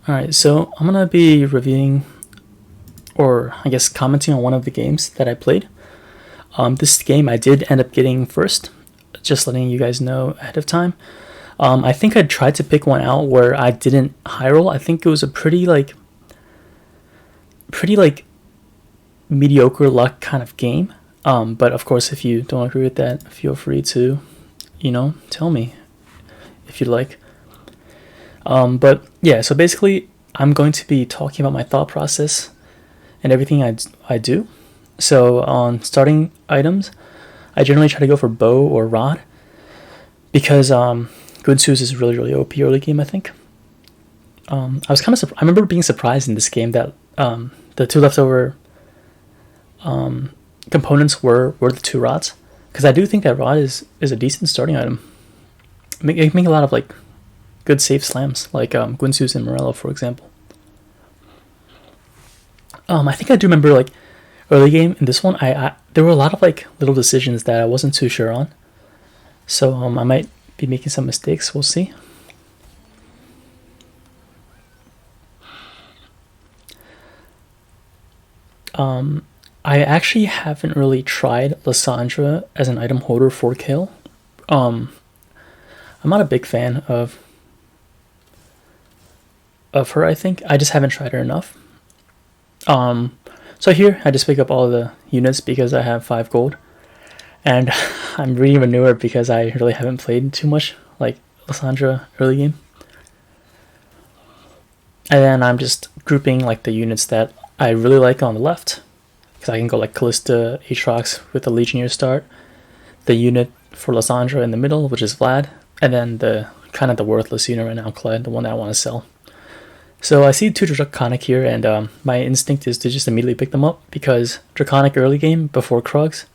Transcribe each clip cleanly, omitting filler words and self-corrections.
Alright, so I'm gonna be reviewing, or I guess commenting on one of the games that I played. This game I did end up getting first, just letting you guys know ahead of time. I think I tried to pick one out where I didn't high roll. I think it was a pretty mediocre luck kind of game. But of course, if you don't agree with that, feel free to, tell me if you'd like. But yeah, so basically, I'm going to be talking about my thought process and everything I do. So on starting items, I generally try to go for bow or rod because Gunsu's is really OP early game. I think. I was kind of I remember being surprised in this game that the two leftover components were the two rods, because I do think that rod is a decent starting item. It make a lot of good safe slams, like Gunsu's and Morello, for example. I think I do remember early game in this one. I there were a lot of little decisions that I wasn't too sure on, so I might be making some mistakes. We'll see. I actually haven't really tried Lysandra as an item holder for Kayle. I'm not a big fan of her. I think I just haven't tried her enough. So here I just pick up all the units because I have 5 gold, and I'm reading Manure because I really haven't played too much Lysandra early game. And then I'm just grouping the units that I really like on the left, because I can go Callista, Aatrox with the Legionnaire start, the unit for Lysandra in the middle, which is Vlad, and then the kind of the worthless unit right now, Clyde, the one that I want to sell. So I see 2 Draconic here, and my instinct is to just immediately pick them up, because Draconic early game before Krugs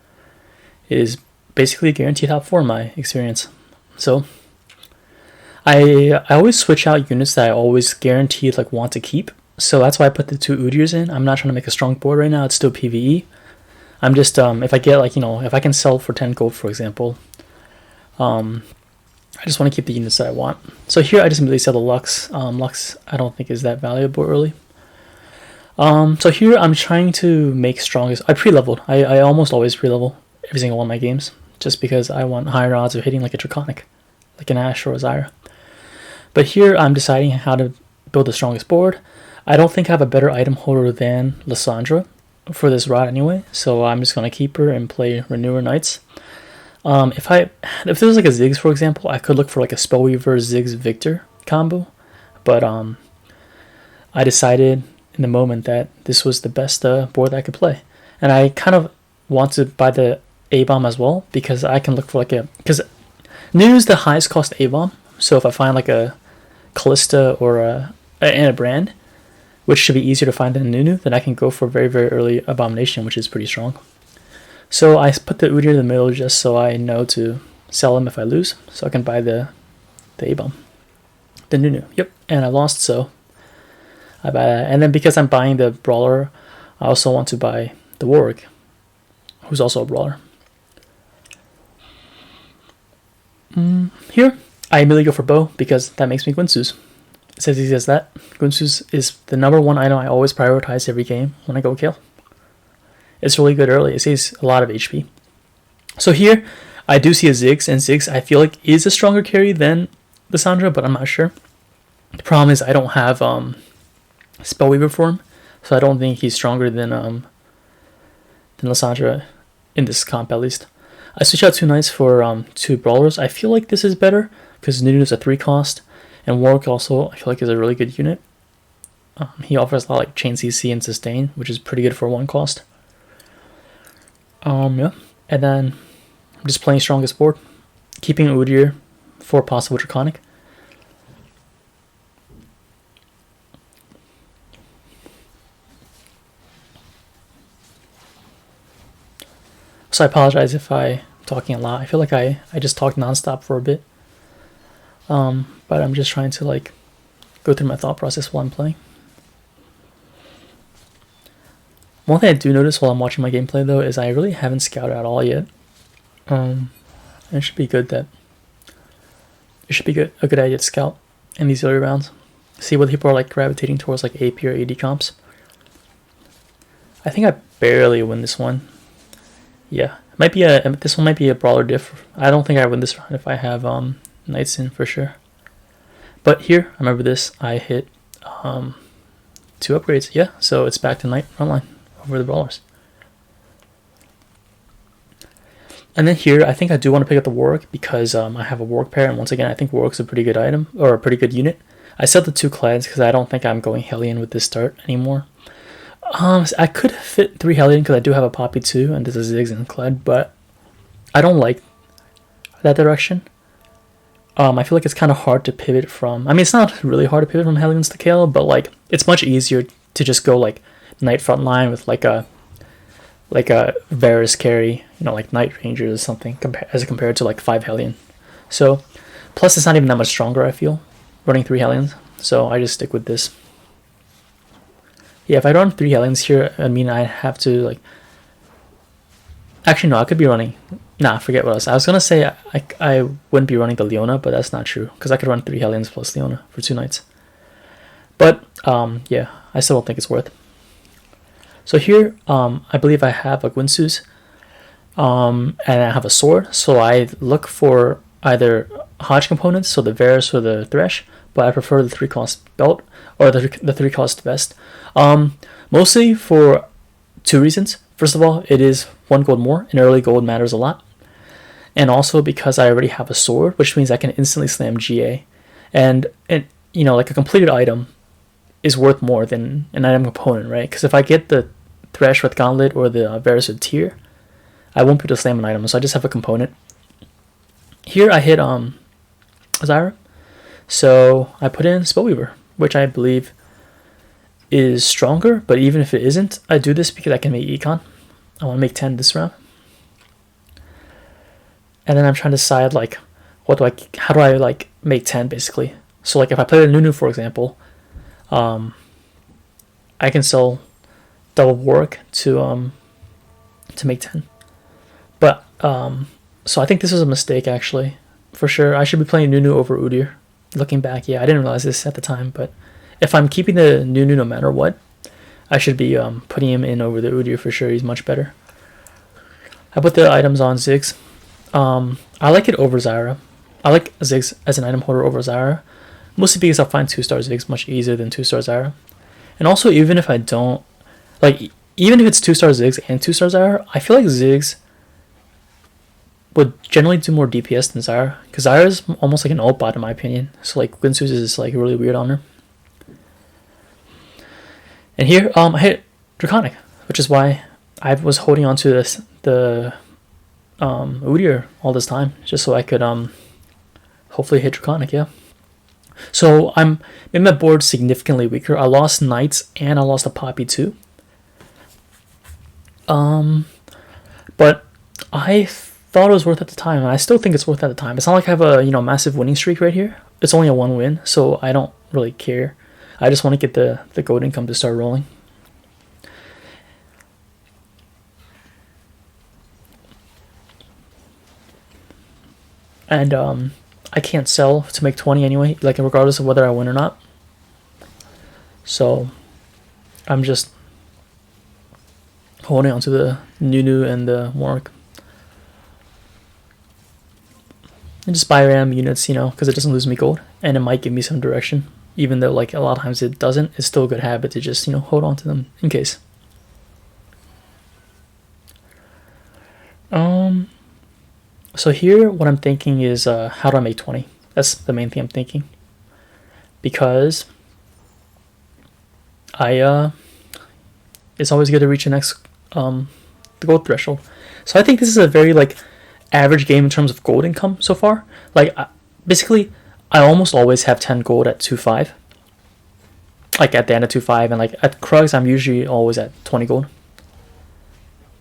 is basically a guaranteed top 4 in my experience. So I always switch out units that I always guaranteed want to keep. So that's why I put the 2 Udyrs in. I'm not trying to make a strong board right now. It's still PvE. I'm just if I get if I can sell for 10 gold, for example, I just want to keep the units that I want. So here I just immediately sell the Lux. Lux I don't think is that valuable early. So here I'm trying to make strongest. I pre-leveled. I almost always pre-level every single one of my games, just because I want higher odds of hitting a Draconic, like an Ashe or a Zyra. But here I'm deciding how to build the strongest board. I don't think I have a better item holder than Lysandra for this rod anyway, so I'm just going to keep her and play Renewer Knights. If there was a Ziggs, for example, I could look for a Spellweaver Ziggs Victor combo, but I decided in the moment that this was the best board that I could play. And I kind of want to buy the A-Bomb as well, because I can look for because Nunu is the highest cost A-Bomb, so if I find a Callista or a Brand, which should be easier to find than Nunu, then I can go for very early Abomination, which is pretty strong. So I put the Udyr in the middle just so I know to sell him if I lose, so I can buy the A-Bomb. The Nunu, yep, and I lost, so I buy that. And then because I'm buying the Brawler, I also want to buy the Warwick, who's also a Brawler. Here, I immediately go for Bow, because that makes me Gunsu's. It's as easy as that. Gunsu's is the number 1 item I always prioritize every game when I go Kayle. It's really good early. It saves a lot of HP. So here, I do see a Ziggs, and Ziggs I feel is a stronger carry than Lysandra, but I'm not sure. The problem is I don't have Spellweaver for him, so I don't think he's stronger than Lysandra in this comp at least. I switch out 2 Knights for 2 Brawlers. I feel like this is better, because Nunu is a 3 cost, and Warwick also I feel is a really good unit. He offers a lot Chain CC and Sustain, which is pretty good for 1 cost. Yeah, and then I'm just playing strongest board, keeping Udyr for possible Draconic. So I apologize if I'm talking a lot. I feel like I just talked nonstop for a bit. But I'm just trying to go through my thought process while I'm playing. One thing I do notice while I'm watching my gameplay though is I really haven't scouted at all yet. It should be good a good idea to scout in these early rounds. See whether people are like gravitating towards like AP or AD comps. I think I barely win this one. Yeah, might be a this one might be a brawler diff. I don't think I win this round if I have knights in for sure. But here, I remember this. I hit 2 upgrades. Yeah, so it's back to knight frontline over the brawlers. And then here, I think I do want to pick up the Warwick because I have a Warwick pair, and once again, I think Warwick's a pretty good item, or a pretty good unit. I set the 2 clads because I don't think I'm going Hellion with this start anymore. I could fit 3 Hellion because I do have a Poppy too, and there's a Ziggs and clad, but I don't like that direction. I feel like it's kind of hard to pivot from. I mean, it's not really hard to pivot from Hellions to Kayle, but like it's much easier to just go like Knight frontline with like a Varus carry, you know, like Knight Rangers or something, as compared to like 5 Hellion. So, plus it's not even that much stronger, I feel, running 3 Hellions. So I just stick with this. Yeah, if I run 3 Hellions here, I mean, I have to like. Actually, no, I could be running. Nah, forget what else. I was gonna say I wouldn't be running the Leona, but that's not true because I could run 3 Hellions plus Leona for 2 nights. But yeah, I still don't think it's worth. So here, I believe I have a Gwinsu's, and I have a sword. So I look for either Hodge components, so the Varus or the Thresh, but I prefer the 3-cost belt or the 3-cost vest. Mostly for 2 reasons. First of all, it is 1 gold more, and early gold matters a lot. And also because I already have a sword, which means I can instantly slam GA. And you know, like a completed item is worth more than an item component, right? Because if I get the Thresh with Gauntlet or the Varus with Tear, I won't be able to slam an item, so I just have a component. Here I hit Zyra, so I put in Spellweaver, which I believe is stronger, but even if it isn't, I do this because I can make Econ. I want to make 10 this round. And then I'm trying to decide like how do I like make 10 basically. So like if I play the Nunu, for example, I can sell double Warwick to make 10. But so I think this was a mistake actually, for sure. I should be playing Nunu over Udyr. Looking back, yeah, I didn't realize this at the time, but if I'm keeping the Nunu no matter what, I should be putting him in over the Udyr for sure. He's much better. I put the items on Ziggs. I like it over Zyra. I like Ziggs as an item holder over Zyra, mostly because I find 2-star Ziggs much easier than 2-star Zyra. And also, even if I don't like, even if it's 2-star Ziggs and 2-star Zyra, I feel like Ziggs would generally do more DPS than Zyra, because Zyra is almost like an ult bot in my opinion. So like Gwinsu's is like really weird on her. And here, I hit Draconic, which is why I was holding on to the Udyr all this time, just so I could hopefully hit Draconic, yeah. So I'm in my board significantly weaker. I lost Knights and I lost a Poppy too. But I thought it was worth at the time, and I still think it's worth at the time. It's not like I have a massive winning streak right here. It's only a 1 win, so I don't really care. I just want to get the gold income to start rolling. And I can't sell to make 20 anyway, like regardless of whether I win or not. So I'm just holding on to the Nunu and the Warwick. And just buy random units, because it doesn't lose me gold, and it might give me some direction. Even though like a lot of times it doesn't, it's still a good habit to just hold on to them in case. So here what I'm thinking is how do I make 20? That's the main thing I'm thinking, because it's always good to reach the next the gold threshold. So I think this is a very like average game in terms of gold income so far. Like basically I almost always have 10 gold at 2.5, like at the end of 2.5, and like at Krugs I'm usually always at 20 gold,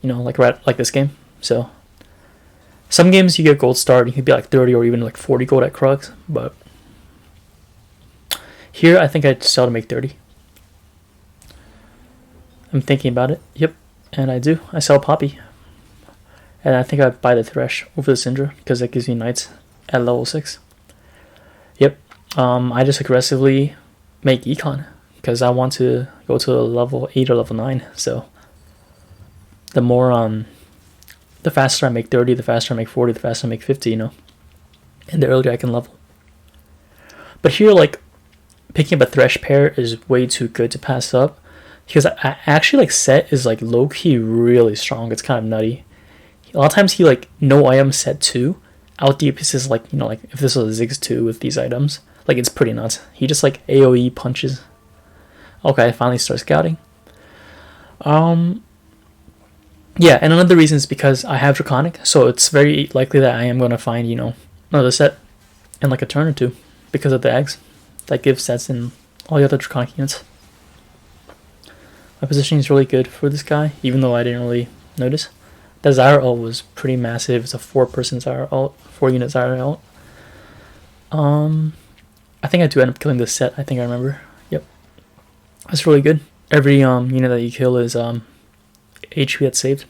like right like this game. So some games you get gold start, you could be like 30 or even like 40 gold at Krugs, but here I think I'd sell to make 30. I'm thinking about it. Yep, and I do. I sell Poppy, and I think I buy the Thresh over the Syndra because that gives me knights at level 6. Yep. I just aggressively make econ because I want to go to a level 8 or level 9. So the more the faster I make 30, the faster I make 40, the faster I make 50, and the earlier I can level. But here, like, picking up a Thresh pair is way too good to pass up because I actually, like, Set is, like, low-key really strong. It's kind of nutty. A lot of times he, like, no item Set 2 out DPS's, like, like, if this was a Ziggs 2 with these items, like, it's pretty nuts. He just, like, AoE punches. Okay, I finally start scouting. Yeah, and another reason is because I have Draconic, so it's very likely that I am going to find, another set in like a turn or two because of the eggs that give sets in all the other Draconic units. My positioning is really good for this guy, even though I didn't really notice. The Zyra ult was pretty massive. It's a 4-person Zyra ult, 4-unit Zyra ult. I think I do end up killing this set. I think I remember. Yep, that's really good. Every unit that you kill is HP that's saved.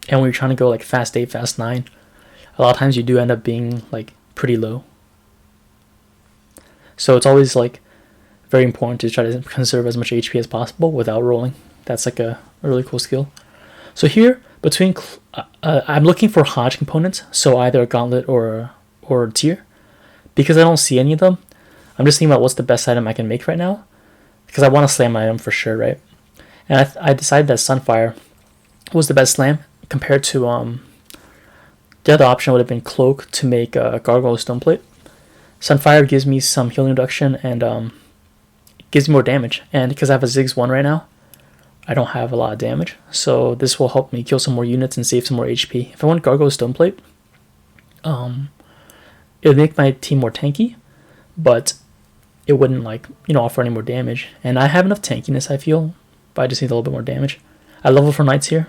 And when you're trying to go like fast 8, fast 9, a lot of times you do end up being like pretty low. So it's always like very important to try to conserve as much HP as possible without rolling. That's like a really cool skill. So here, between I'm looking for Hodge components, so either a gauntlet or a tier. Because I don't see any of them, I'm just thinking about what's the best item I can make right now. Because I want to slam my item for sure, right? And I decided that Sunfire was the best slam compared to the other option would have been Cloak to make Gargoyle Stoneplate. Sunfire gives me some healing reduction and gives me more damage. And because I have a Ziggs 1 right now, I don't have a lot of damage. So this will help me kill some more units and save some more HP. If I want Gargoyle Stoneplate, it would make my team more tanky, but it wouldn't offer any more damage. And I have enough tankiness, I feel, but I just need a little bit more damage. I level for Knights here.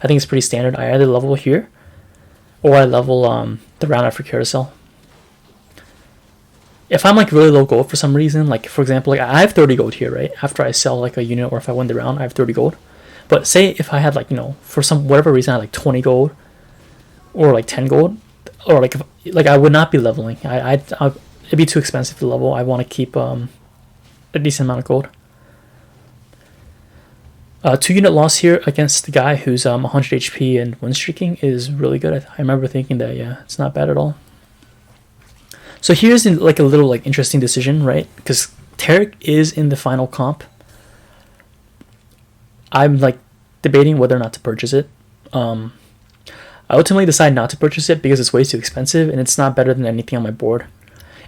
I think it's pretty standard. I either level here or I level the round after Carousel. If I'm like really low gold for some reason, like for example, like I have 30 gold here, right? After I sell like a unit or if I win the round, I have 30 gold. But say if I had like, for some whatever reason I had like 20 gold or like 10 gold, or like I would not be leveling. It'd be too expensive to level. I want to keep a decent amount of gold. 2-unit loss here against the guy who's 100 HP and win streaking is really good. I remember thinking that, yeah, it's not bad at all. So here's like a little like interesting decision, right? Because Taric is in the final comp. I'm like debating whether or not to purchase it. I ultimately decide not to purchase it because it's way too expensive and it's not better than anything on my board.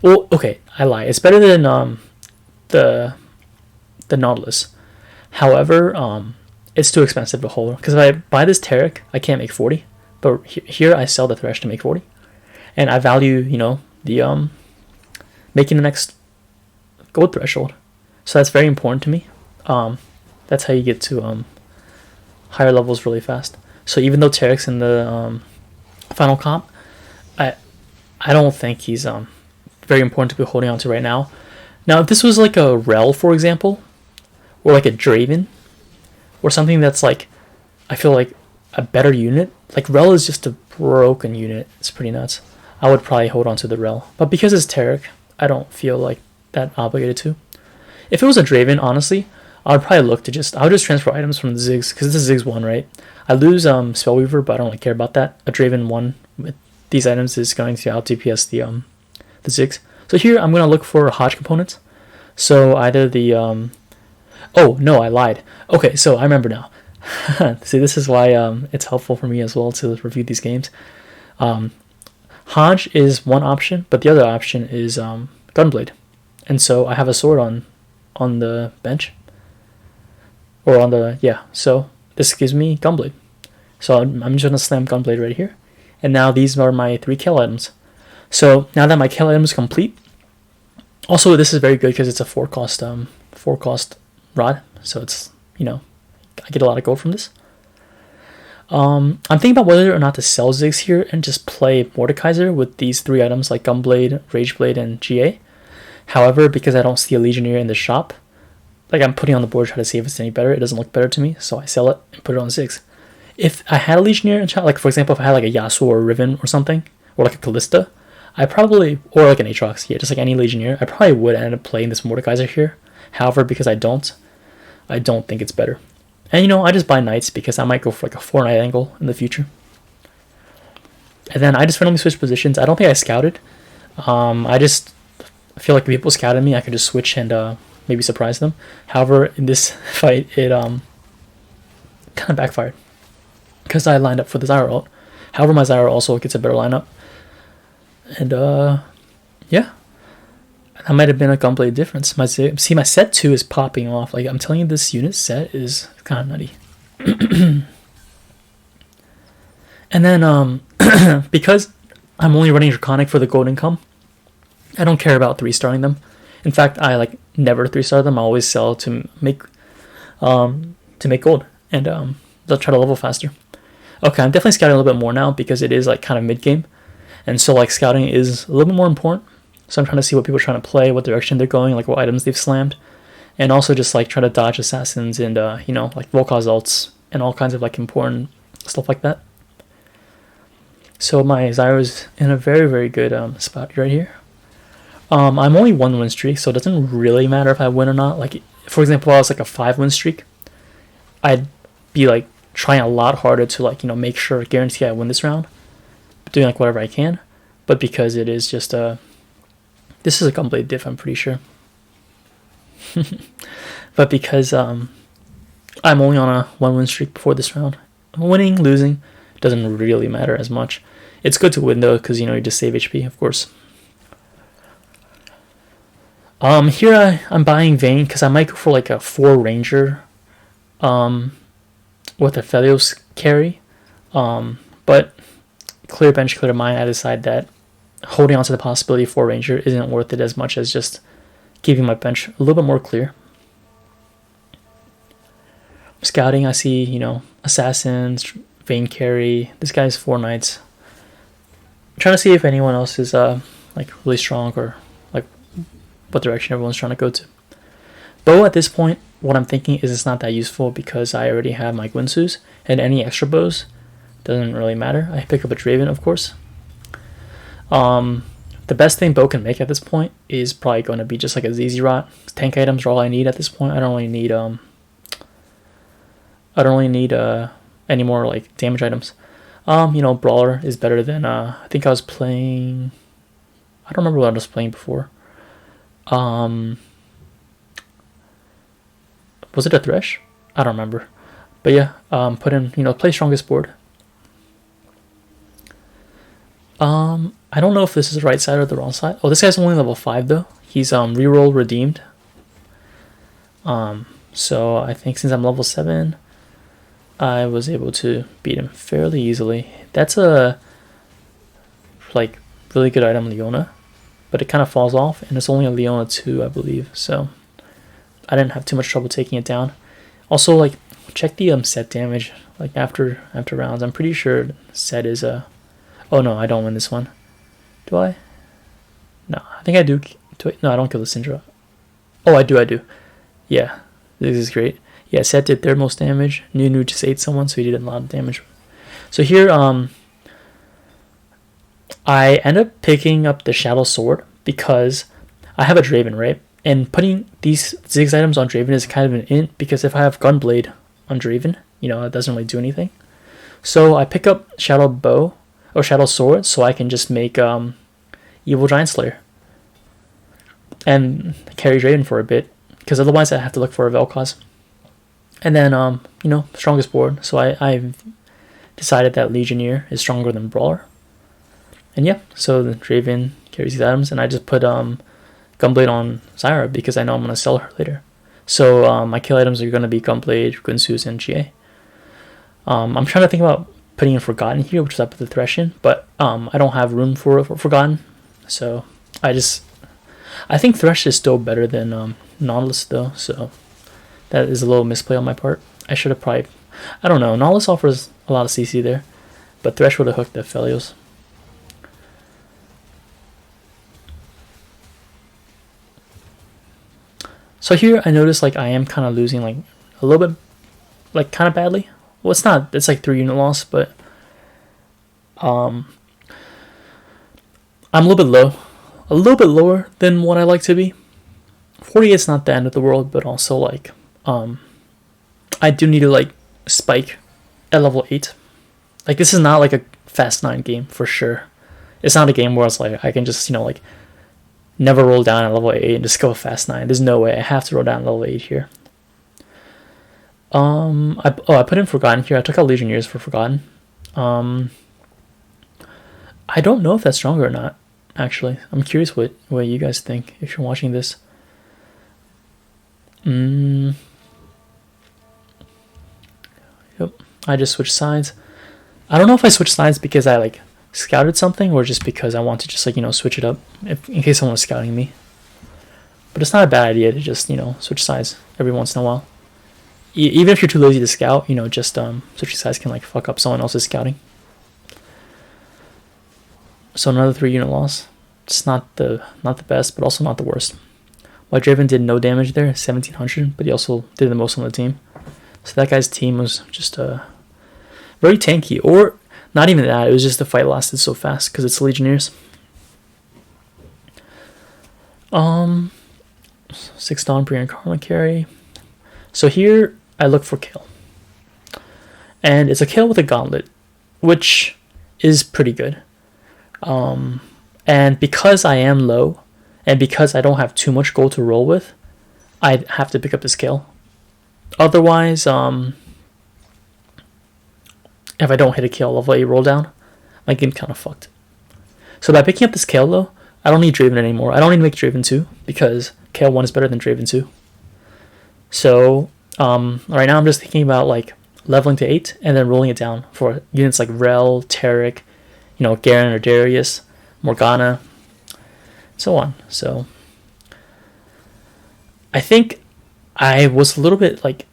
Well, okay, I lie. It's better than the Nautilus. However, it's too expensive to hold. Because if I buy this Taric, I can't make 40. But here I sell the Thresh to make 40. And I value, the making the next gold threshold. So that's very important to me. That's how you get to higher levels really fast. So even though Taric's in the final comp, I don't think he's very important to be holding on to right now. Now, if this was like a Rel, for example, or like a Draven, or something that's like, I feel like a better unit. Like Rel is just a broken unit. It's pretty nuts. I would probably hold on to the Rel. But because it's Taric, I don't feel like that obligated to. If it was a Draven, honestly, I would probably look to I would just transfer items from the Ziggs, because this is Ziggs 1, right? I lose Spellweaver, but I don't really care about that. A Draven 1 with these items is going to out DPS the Ziggs. So here I'm going to look for Hodge components. So either the... oh, no, I lied. Okay, so I remember now. See, this is why it's helpful for me as well to review these games. Hodge is one option, but the other option is Gunblade. And so I have a sword on the bench. Or on the... yeah, so this gives me Gunblade. So I'm just going to slam Gunblade right here. And now these are my 3 Kayle items. So now that my Kayle item is complete... Also, this is very good because it's a 4-cost rod. So it's, I get a lot of gold from this. I'm thinking about whether or not to sell Ziggs here and just play Mordekaiser with these 3 items like Gunblade, Rageblade, and GA. However, because I don't see a Legionnaire in the shop, like I'm putting on the board to try to see if it's any better. It doesn't look better to me, so I sell it and put it on Ziggs. If I had a Legionnaire in shop, like for example, if I had like a Yasuo or a Riven or something, or like a Callista, I probably, or like an Aatrox, yeah, just like any Legionnaire, I probably would end up playing this Mordekaiser here. However, because I don't think it's better. And you know, I just buy Knights because I might go for like a 4-Knight angle in the future. And then I just randomly switch positions. I don't think I scouted. I feel like if people scouted me, I could just switch and maybe surprise them. However, in this fight, it kind of backfired because I lined up for the Zyra ult. However, my Zyra also gets a better lineup. And yeah, that might have been a complete difference. My set 2 is popping off. Like, I'm telling you, this unit set is kind of nutty. And then because I'm only running Draconic for the gold income, I don't care about 3-starring them. In fact, I like never 3-star them. I always sell to make gold, and they'll try to level faster. Okay, I'm definitely scouting a little bit more now because it is like kind of mid game, and so like scouting is a little bit more important. So I'm trying to see what people are trying to play, what direction they're going, like what items they've slammed, and also just like try to dodge assassins and you know, like Volkaz ults and all kinds of like important stuff like that. So my Zyra's in a very, very good spot right here. I'm only 1 win streak, so it doesn't really matter if I win or not. Like, for example, if I was like a 5 win streak, I'd be like trying a lot harder to like, you know, make sure, guarantee I win this round, doing like whatever I can. But because it is just this is a complete diff, I'm pretty sure. But because I'm only on a 1 win streak before this round, winning, losing doesn't really matter as much. It's good to win though, because you know, you just save HP, of course. Here I'm buying Vayne because I might go for like a 4 Ranger with a Felios carry. But clear bench, clear mind, I decide that holding on to the possibility of 4 Ranger isn't worth it as much as just keeping my bench a little bit more clear. Scouting, I see, you know, Assassins, Vayne carry. This guy's 4 Knights. I'm trying to see if anyone else is like really strong or like what direction everyone's trying to go to. Bow at this point, what I'm thinking is it's not that useful because I already have my Guinsus, and any extra bows doesn't really matter. I pick up a Draven, of course. The best thing Bow can make at this point is probably going to be just like a ZZ Rot. Tank items are all I need at this point. I don't really need any more like damage items. You know, Brawler is better than I think I was playing. I don't remember what I was playing before. Was it a Thresh? I don't remember. But yeah, put in, you know, play strongest board. I don't know if this is the right side or the wrong side. Oh, this guy's only level 5 though. He's reroll redeemed. So I think since I'm level 7, I was able to beat him fairly easily. That's a like really good item, Leona, but it kind of falls off, and it's only a Leona 2, I believe. So I didn't have too much trouble taking it down. Also, like, check the set damage like after rounds. I'm pretty sure set is a. Oh no, I don't win this one. Do I? No, I think I do. No, I don't kill the Syndra. Oh, I do. Yeah, this is great. Yeah, Set did third most damage. Nunu just ate someone, so he did a lot of damage. So here, I end up picking up the Shadow Sword because I have a Draven, right? And putting these Ziggs items on Draven is kind of an int, because if I have Gunblade on Draven, you know, it doesn't really do anything. So I pick up Shadow Bow or Shadow Sword so I can just make Evil Giant Slayer and carry Draven for a bit, because otherwise I have to look for a Vel'Koz. And then, you know, strongest board. So I've decided that Legionnaire is stronger than Brawler. And yeah, so the Draven carries these items, and I just put Gunblade on Zyra because I know I'm going to sell her later. So my kill items are going to be Gunblade, Guinsus, and GA. I'm trying to think about putting in Forgotten here, which is up with the Thresh in, but I don't have room for Forgotten. So I think Thresh is still better than Nautilus though, so that is a little misplay on my part. I should have probably, I don't know, Nautilus offers a lot of CC there, but Thresh would have hooked the Felios. So here I notice like I am kind of losing like a little bit, like kind of badly. Well, it's like 3 unit loss, but I'm I'm a little bit low. A little bit lower than what I like to be. 48's not the end of the world, but also like I do need to like spike at level 8. Like this is not like a fast 9 game for sure. It's not a game where it's like I can just, like never roll down at level 8 and just go fast 9. There's no way. I have to roll down at level 8 here. I put in Forgotten here. I took out Legionnaires for Forgotten. I don't know if that's stronger or not, actually. I'm curious what you guys think if you're watching this. Yep. I just switched sides. I don't know if I switched sides because I like scouted something or just because I want to just like, switch it up in case someone was scouting me. But it's not a bad idea to just, switch sides every once in a while. Even if you're too lazy to scout, just switching sides can like fuck up someone else's scouting. So another 3-unit loss. It's not the best, but also not the worst. White Draven did no damage there, 1700, but he also did the most on the team. So that guy's team was just very tanky, or not even that. It was just the fight lasted so fast because it's Legionnaires. 6 Dawnbreaker and Karma carry. So here I look for Kayle, and it's a Kayle with a gauntlet, which is pretty good. And because I am low, and because I don't have too much gold to roll with, I'd have to pick up this Kayle. Otherwise, if I don't hit a Kayle level 8 roll down, my game's kind of fucked. So by picking up this Kayle though, I don't need Draven anymore. I don't need to make Draven 2 because Kayle 1 is better than Draven 2. So right now I'm just thinking about like leveling to 8 and then rolling it down for units like Rel, Taric, Garen or Darius, Morgana, so on. So I think I was a little bit like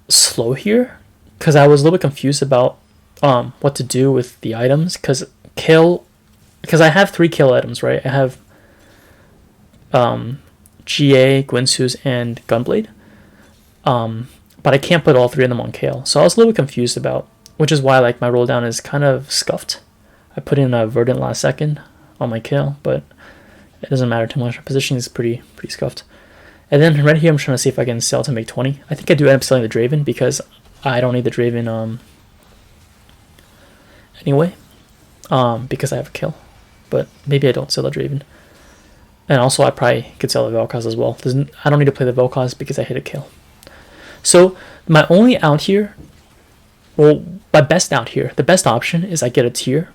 slow here because I was a little bit confused about what to do with the items because I have 3 Kayle items, right? I have GA, Gwynsu's, and Gunblade. But I can't put all 3 of them on Kayle. So I was a little bit confused about, which is why like my roll down is kind of scuffed. I put in a Verdant last second on my Kayle, but it doesn't matter too much. My position is pretty scuffed. And then right here, I'm trying to see if I can sell to make 20. I think I do end up selling the Draven because I don't need the Draven anyway, because I have a Kayle. But maybe I don't sell the Draven. And also, I probably could sell the Vel'Koz as well. I don't need to play the Vel'Koz because I hit a Kayle. So my only out here, well, my best out here, the best option is I get a tier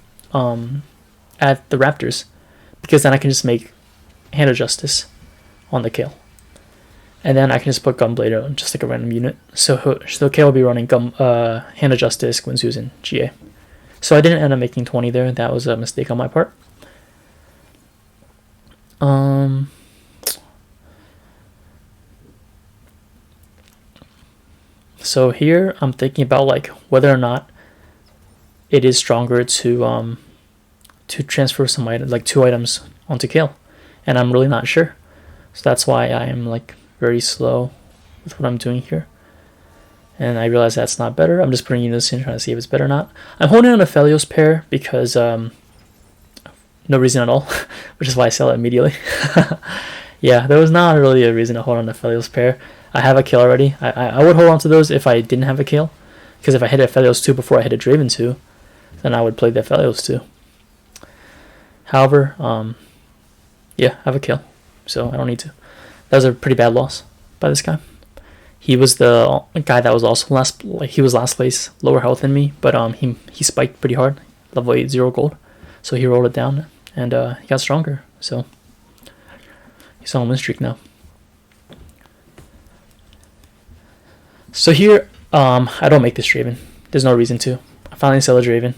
at the Raptors, because then I can just make Hand of Justice on the Kayle, and then I can just put Gunblade on just like a random unit. So Kayle will be running Hand of Justice, Gwynsu's, and GA. So I didn't end up making 20 there. That was a mistake on my part. So here I'm thinking about like whether or not it is stronger to transfer some items, like 2 items onto Kayle, and I'm really not sure. So that's why I am like very slow with what I'm doing here. And I realize that's not better. I'm just bringing this in, trying to see if it's better or not. I'm holding on a Phelios pair because no reason at all, which is why I sell it immediately. Yeah, there was not really a reason to hold on to Phelios pair. I have a Kayle already. I would hold on to those if I didn't have a Kayle, because if I hit a Phelios 2 before I hit a Draven 2, then I would play the Phelios 2. However, yeah, I have a Kayle, so I don't need to. That was a pretty bad loss by this guy. He was the guy that was also he was last place, lower health than me, but he spiked pretty hard, level 8, 0 gold. So he rolled it down, and he got stronger. So he's on a win streak now. So here, I don't make this Draven. There's no reason to. I finally sell the Draven.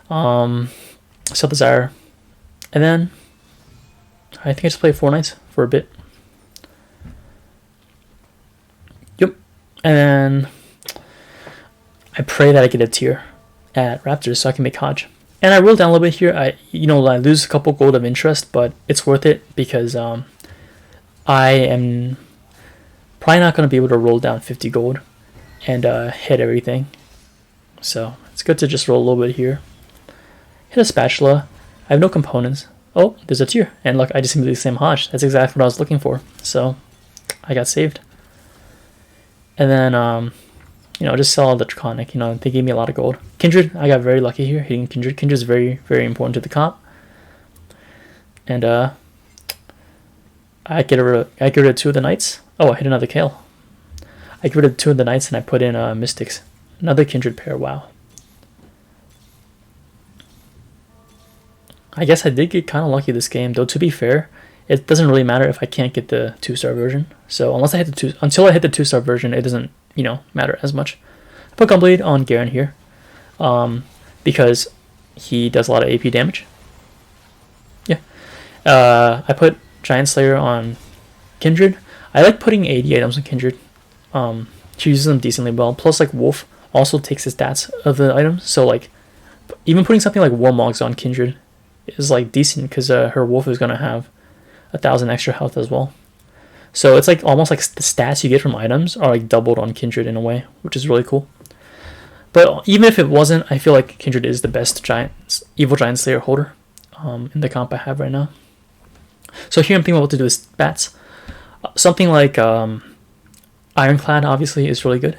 Sell the Zyra. And then I think I just play 4 Knights for a bit. Yep. And then I pray that I get a tier at Raptors so I can make Hodge. And I roll down a little bit here. I lose a couple gold of interest, but it's worth it because I am probably not going to be able to roll down 50 gold and hit everything. So it's good to just roll a little bit here. Hit a spatula. I have no components, Oh, there's a tier. And look, I just immediately same Hodge. That's exactly what I was looking for. So I got saved. And then, you know, just sell the Draconic. You know, they gave me a lot of gold. Kindred, I got very lucky here hitting Kindred. Kindred is very, very important to the comp. And I get rid of 2 of the Knights. Oh, I hit another Kayle. I get rid of 2 of the Knights and I put in Mystics. Another Kindred pair. Wow. I guess I did get kind of lucky this game, though. To be fair, it doesn't really matter if I can't get the 2-star version. So until I hit the 2-star version, it doesn't, you know, matter as much. I put Gunblade on Garen here, because he does a lot of AP damage. Yeah. I put Giant Slayer on Kindred. I like putting 80 items on Kindred. She uses them decently well. Plus, like, Wolf also takes the stats of the items. So, like, even putting something like Warmogs on Kindred is like decent because her Wolf is gonna have 1,000 extra health as well. So it's like almost like the stats you get from items are like doubled on Kindred in a way, which is really cool. But even if it wasn't, I feel like Kindred is the best Evil Giant Slayer holder in the comp I have right now. So here I'm thinking about what to do with bats. Something like Ironclad obviously is really good,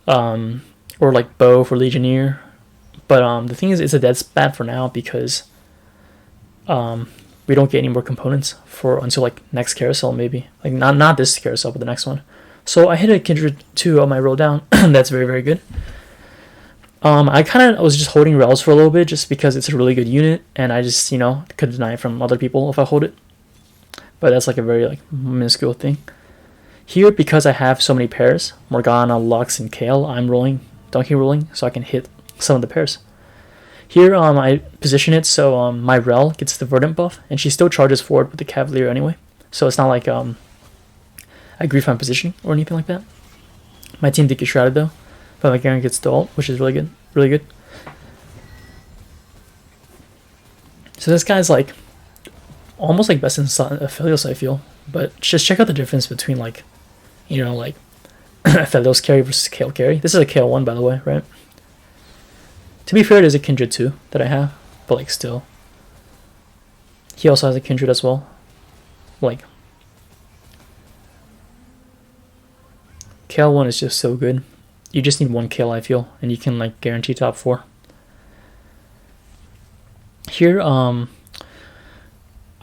or like Bow for Legionnaire. But the thing is, it's a dead bat for now because we don't get any more components until like next carousel, maybe like not this carousel but the next one. So I hit a Kindred 2 on my roll down. That's very, very good. I kind of was just holding Rels for a little bit just because it's a really good unit and I just, you know, could deny it from other people if I hold it, but that's like a very like minuscule thing. Here, because I have so many pairs, Morgana, Lux, and Kayle, I'm rolling donkey rolling so I can hit some of the pairs. Here, I position it so my Rel gets the Verdant buff, and she still charges forward with the Cavalier anyway. So it's not like I agree with my positioning or anything like that. My team did get shrouded though, but my Garen gets the ult, which is really good, really good. So this guy's like almost like best in Aphelios, I feel. But just check out the difference between like, you know, like Aphelios carry versus Kayle carry. This is a Kayle 1, by the way, right? To be fair, it is a Kindred 2 that I have, but like still. He also has a Kindred as well. Like, Kayle 1 is just so good. You just need 1 Kayle, I feel, and you can like guarantee top 4. Here, I'm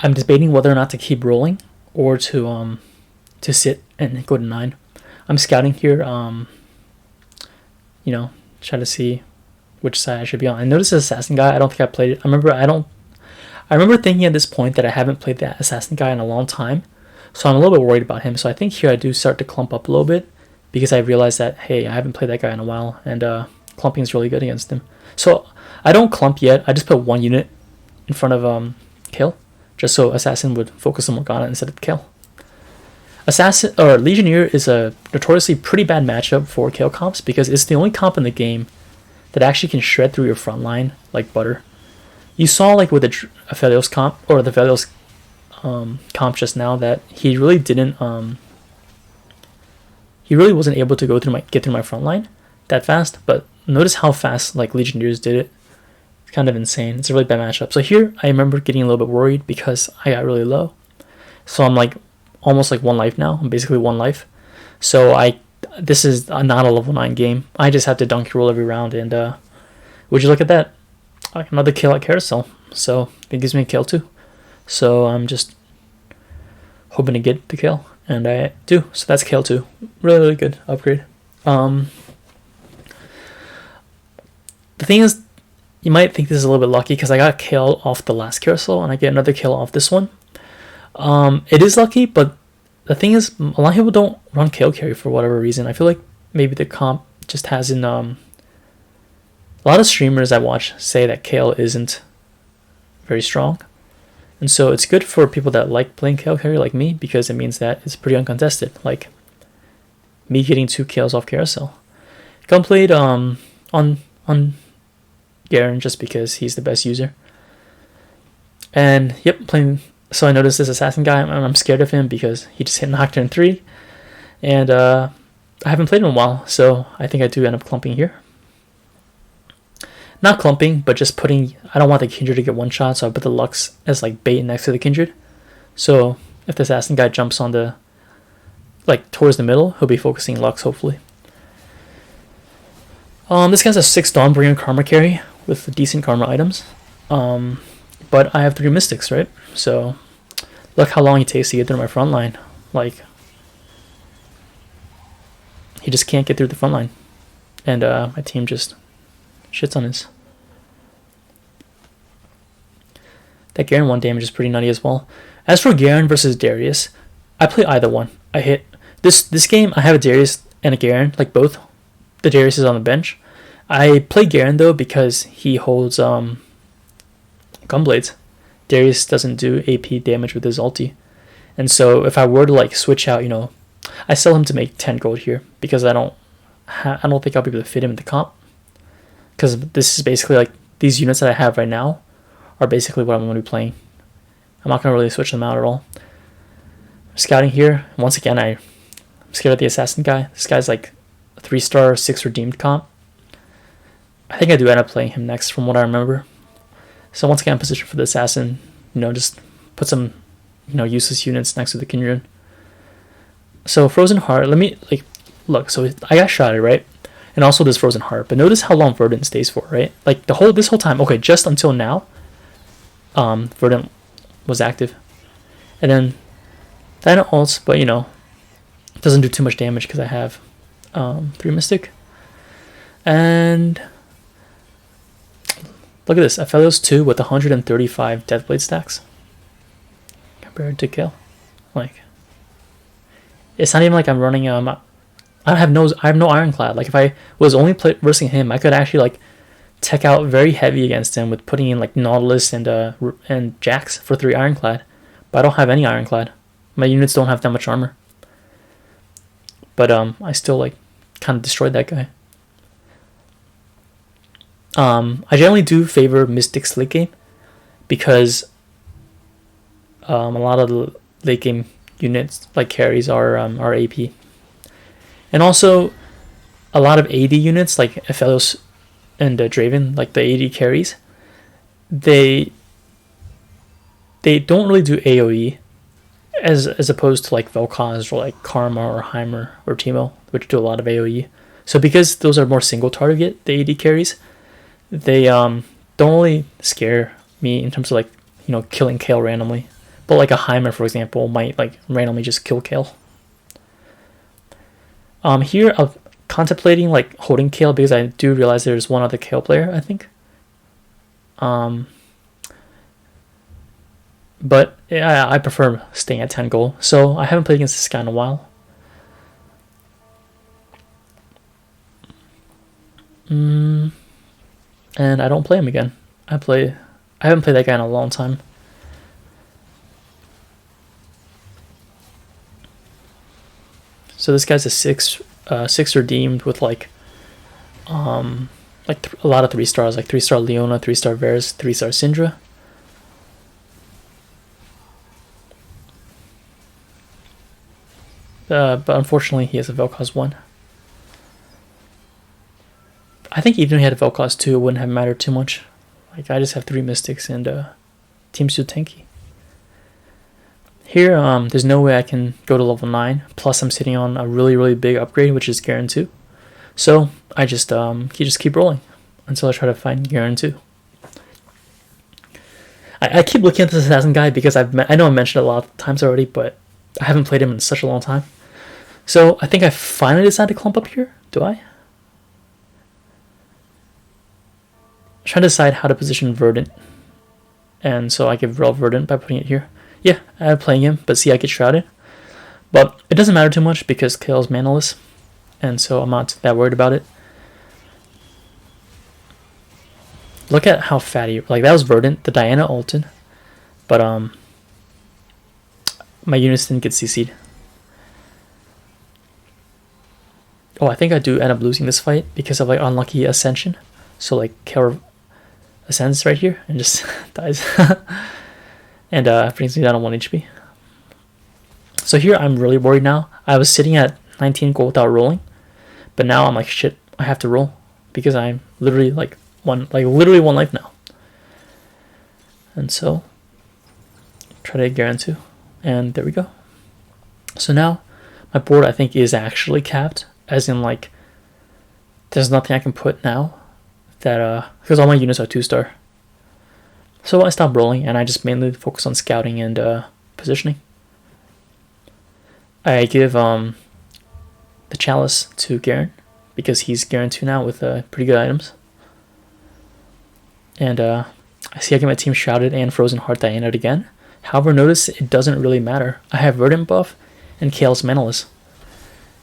debating whether or not to keep rolling or to sit and go to 9. I'm scouting here, you know, try to see which side I should be on. I noticed the assassin guy. I don't think I played it. I remember thinking at this point that I haven't played that assassin guy in a long time, so I'm a little bit worried about him. So I think here I do start to clump up a little bit because I realized that, hey, I haven't played that guy in a while, and clumping is really good against him. So I don't clump yet. I just put 1 unit in front of Kayle, just so assassin would focus on Morgana instead of Kayle. Assassin or Legionnaire is a notoriously pretty bad matchup for Kayle comps because it's the only comp in the game that actually can shred through your front line like butter. You saw like with the Aphelios comp or the Aphelios comp just now that he really didn't he really wasn't able to get through my front line that fast. But notice how fast like Legionnaires did it. It's kind of insane. It's a really bad matchup. So here I remember getting a little bit worried because I got really low. So I'm like almost like 1 life now. I'm basically 1 life. So this is not a level 9 game. I just have to donkey roll every round, and would you look at that? Another kill at carousel. So it gives me a kill too. So I'm just hoping to get the kill, and I do. So that's Kayle 2. Really, really good upgrade. The thing is, you might think this is a little bit lucky because I got Kayle off the last carousel, and I get another kill off this one. It is lucky, but the thing is, a lot of people don't run Kayle carry for whatever reason. I feel like maybe the comp just hasn't. A lot of streamers I watch say that Kayle isn't very strong, and so it's good for people that like playing Kayle carry like me because it means that it's pretty uncontested. Like me getting 2 kills off carousel. Gunblade on Garen just because he's the best user. And yep, playing. So I noticed this assassin guy, and I'm scared of him because he just hit Nocturne 3. And I haven't played him in a while, so I think I do end up clumping here. not clumping, but just putting. I don't want the Kindred to get one shot, so I put the Lux as like bait next to the Kindred. So if the assassin guy jumps on the like towards the middle, he'll be focusing Lux hopefully. This guy's a 6 Dawnbringer Karma carry with decent Karma items. But I have 3 Mystics, right? So look how long it takes to get through my front line. Like, he just can't get through the front line. And my team just shits on his. That Garen 1 damage is pretty nutty as well. As for Garen versus Darius, I play either one. I hit this game. I have a Darius and a Garen, like both. The Darius is on the bench. I play Garen though because he holds Gunblades. Darius doesn't do AP damage with his ulti, and so if I were to like switch out, I sell him to make 10 gold here because I don't think I'll be able to fit him in the comp. Because this is basically like these units that I have right now are basically what I'm going to be playing. I'm not going to really switch them out at all. Scouting here, once again, I'm scared of the assassin guy. This guy's like 3-star, 6 redeemed comp. I think I do end up playing him next from what I remember. So once again, I'm positioned for the assassin. Just put some, useless units next to the Kindred. So Frozen Heart, let me, look, so I got shotted, right? And also this Frozen Heart, but notice how long Verdant stays for, right? Like this whole time, okay, just until now, Verdant was active. And then that ults, but it doesn't do too much damage because I have 3 Mystic. And look at this, Aphelios 2 with 135 Deathblade stacks compared to Kayle. Like, it's not even like I'm running I have no Ironclad. Like if I was only versing him, I could actually like tech out very heavy against him with putting in like Nautilus and Jax for 3 Ironclad. But I don't have any Ironclad. My units don't have that much armor. But I still like kind of destroyed that guy. I generally do favor Mystics late game because a lot of the late game units like carries are AP. And also, a lot of AD units like Aphelios and Draven, like the AD carries, they don't really do AoE as opposed to like Vel'Koz or like Karma or Heimer or Teemo, which do a lot of AoE. So because those are more single target, the AD carries, they don't really scare me in terms of like killing Kayle randomly. But like a Heimer, for example, might like randomly just kill Kayle. Here I'm contemplating like holding Kayle because I do realize there's one other Kayle player, I think. But yeah, I prefer staying at 10 gold. So I haven't played against this guy in a while. And I don't play him again. I haven't played that guy in a long time. So this guy's a 6 redeemed with like a lot of 3 stars, like 3-star Leona, 3-star Varus, 3-star Syndra. But unfortunately he has a Vel'Koz 1. I think even if he had a Vel'Koz 2, it wouldn't have mattered too much. Like I just have 3 Mystics and team's too tanky. Here, there's no way I can go to level 9. Plus, I'm sitting on a really, really big upgrade, which is Garen 2. So I just keep rolling until I try to find Garen 2. I keep looking at this assassin guy because I know I mentioned it a lot of times already, but I haven't played him in such a long time. So I think I finally decided to clump up here. Do I? I'm trying to decide how to position Verdant. And so I give Rel Verdant by putting it here. Yeah, I'm playing him, but see I get shrouded. But it doesn't matter too much because Kayle's manaless. And so I'm not that worried about it. Look at how fatty, like that was Verdant, the Diana ulted. But my units didn't get CC'd. Oh, I think I do end up losing this fight because of like unlucky ascension. So like Kayle ascends right here and just dies. And brings me down to 1 HP. So here I'm really worried now. I was sitting at 19 gold without rolling. But now I'm like, shit, I have to roll. Because I'm literally like literally one life now. And so try to get into, and there we go. So now my board I think is actually capped, as in like there's nothing I can put now that because all my units are 2-star. So I stopped rolling and I just mainly focus on scouting and positioning. I give the chalice to Garen because he's Garen 2 now with pretty good items. And I see I get my team Shrouded and Frozen Heart Diana again. However, notice it doesn't really matter. I have Verdant buff and Kayle's Manaless.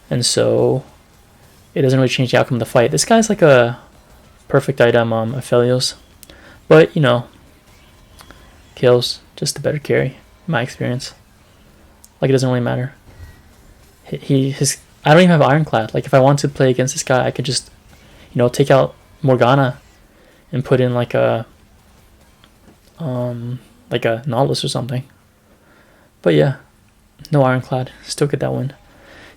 And so it doesn't really change the outcome of the fight. This guy's like a perfect item, Aphelios. But, you know, Kayle's just a better carry, in my experience. Like, it doesn't really matter. I don't even have Ironclad. Like, if I want to play against this guy, I could just, you know, take out Morgana and put in like a Nautilus or something. But yeah, no Ironclad. Still get that win.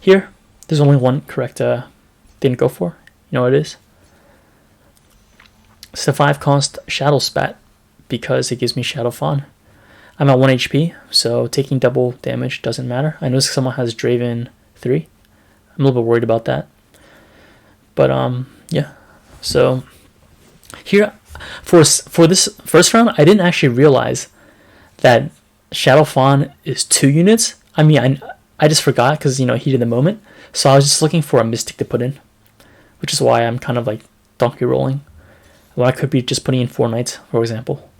Here, there's only one correct didn't go for. You know what it is? It's the 5 cost Shadow Spat because it gives me Shadow Fawn. I'm at 1 HP, so taking double damage doesn't matter. I noticed someone has Draven 3. I'm a little bit worried about that. But yeah. So here for this first round, I didn't actually realize that Shadow Fawn is 2 units. I mean, I just forgot because, you know, heat of the moment. So I was just looking for a Mystic to put in, which is why I'm kind of like donkey rolling. Well, I could be just putting in 4 Knights, for example.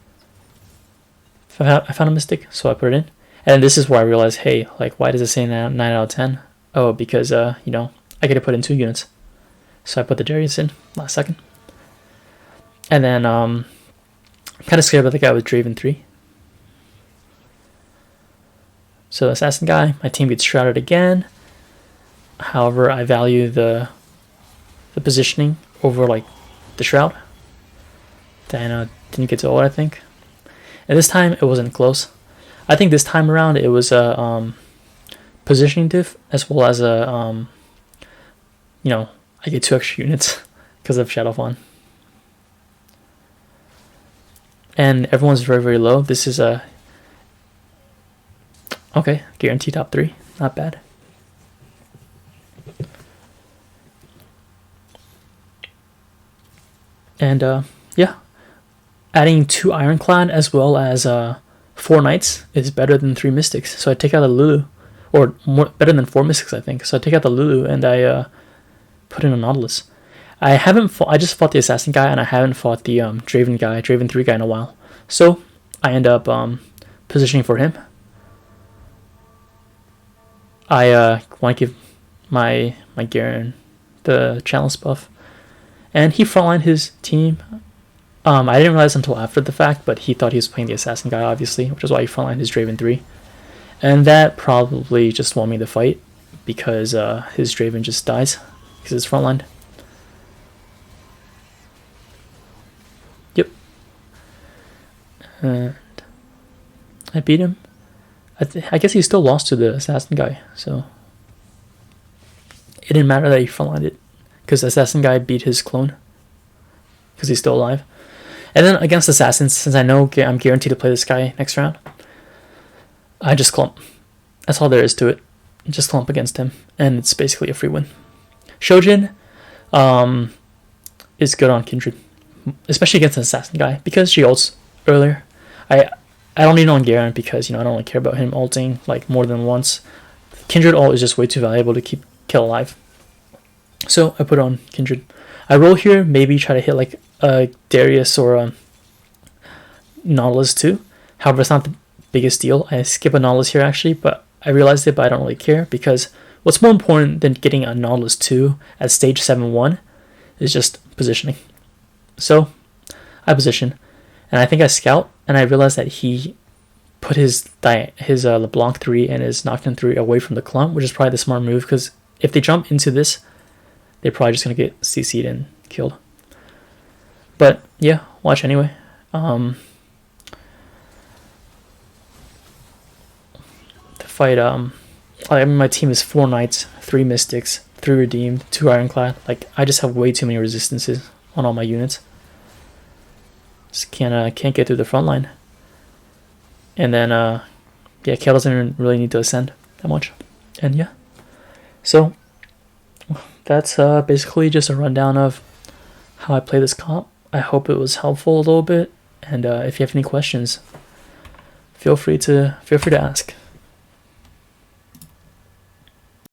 I found a Mystic, so I put it in. And this is where I realized, hey, like, why does it say 9 out of 10? Oh, because, you know, I get to put in 2 units. So I put the Darius in last second. And then, I'm kind of scared about the guy with Draven 3. So Assassin guy, my team gets Shrouded again. However, I value the positioning over, like, the Shroud. Diana didn't get to ult, I think. And this time, it wasn't close. I think this time around, it was a positioning diff, as well as a, you know, I get 2 extra units because of Shadow Fawn. And everyone's very, very low. This is a... Okay, guarantee top 3. Not bad. And, yeah. Adding 2 Ironclad as well as 4 Knights is better than 3 Mystics. So I take out the Lulu. Or better than 4 Mystics, I think. So I take out the Lulu and I put in a Nautilus. I just fought the Assassin guy and I haven't fought the Draven 3 guy in a while. So I end up positioning for him. I want to give my Garen the challenge buff. And he frontlined his team. I didn't realize until after the fact, but he thought he was playing the Assassin guy, obviously, which is why he frontlined his Draven 3. And that probably just won me the fight, because his Draven just dies, because it's frontlined. Yep. And I beat him. I guess he still lost to the Assassin guy, so it didn't matter that he frontlined it, because the Assassin guy beat his clone, because he's still alive. And then against Assassins, since I know I'm guaranteed to play this guy next round, I just clump. That's all there is to it. Just clump against him, and it's basically a free win. Shojin is good on Kindred, especially against an Assassin guy, because she ults earlier. I don't need it on Garen because, you know, I don't really care about him ulting like more than once. Kindred ult is just way too valuable to keep Kayle alive. So I put on Kindred. I roll here, maybe try to hit like a Darius or a Nautilus too. However, it's not the biggest deal. I skip a Nautilus here actually, but I realized it, but I don't really care, because what's more important than getting a Nautilus 2 at stage 7-1 is just positioning. So I position, and I think I scout, and I realized that he put his LeBlanc 3 and his Nocturne 3 away from the clump, which is probably the smart move, because if they jump into this, they're probably just going to get CC'd and killed. But yeah, watch anyway. The fight, I mean, my team is 4 Knights, 3 Mystics, 3 Redeemed, 2 Ironclad. Like, I just have way too many resistances on all my units. Just can't get through the front line. And then yeah, Kayle doesn't even really need to ascend that much. And yeah, so that's basically just a rundown of how I play this comp. I hope it was helpful a little bit, and if you have any questions, feel free to ask.